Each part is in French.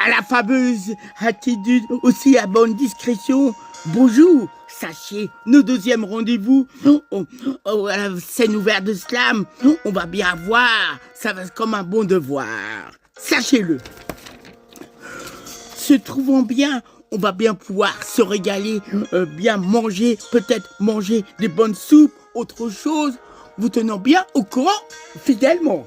à la fameuse attitude, aussi à bonne discrétion. Bonjour, sachez, nos deuxièmes rendez-vous à la scène ouverte de slam, on va bien voir, ça va être comme un bon devoir. Sachez-le. Se trouvant bien, on va bien pouvoir se régaler, bien manger, peut-être manger des bonnes soupes, autre chose, vous tenant bien au courant fidèlement.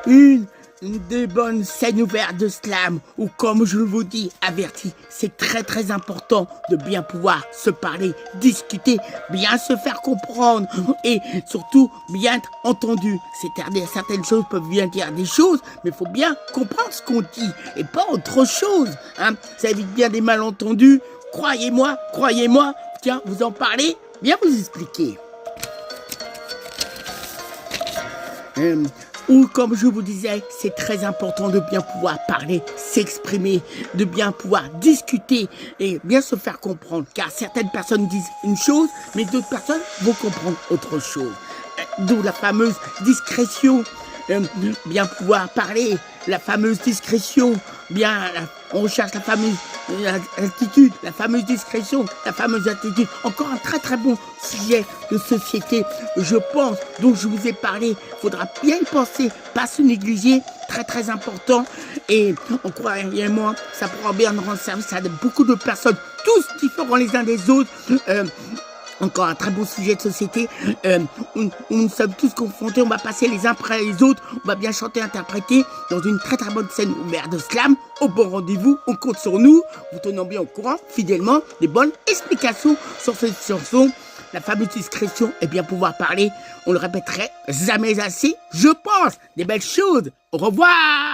Une des bonnes scènes ouvertes de slam, où comme je vous dis, averti, c'est très très important de bien pouvoir se parler, discuter, bien se faire comprendre et surtout bien être entendu. C'est-à-dire certaines choses peuvent bien dire des choses, mais il faut bien comprendre ce qu'on dit et pas autre chose. Hein. Ça évite bien des malentendus. Croyez-moi, tiens, vous en parlez, bien vous expliquer. Ou comme je vous disais, c'est très important de bien pouvoir parler, s'exprimer, de bien pouvoir discuter et bien se faire comprendre. Car certaines personnes disent une chose, mais d'autres personnes vont comprendre autre chose. D'où la fameuse discrétion, bien pouvoir parler, la fameuse discrétion, on recherche la fameuse attitude, la fameuse discrétion, la fameuse attitude. Encore un très très bon sujet de société, je pense, dont je vous ai parlé. Il faudra bien y penser, pas se négliger, très très important. Et croyez-moi, ça pourra bien rendre service à beaucoup de personnes, tous différents les uns des autres. Encore un très beau sujet de société, où nous sommes tous confrontés, on va passer les uns après les autres, on va bien chanter, interpréter dans une très très bonne scène ouverte de slam, au bon rendez-vous, on compte sur nous, vous tenant bien au courant, fidèlement, des bonnes explications sur cette chanson, la fameuse discrétion et bien pouvoir parler, on le répéterait jamais assez, je pense, des belles choses, au revoir.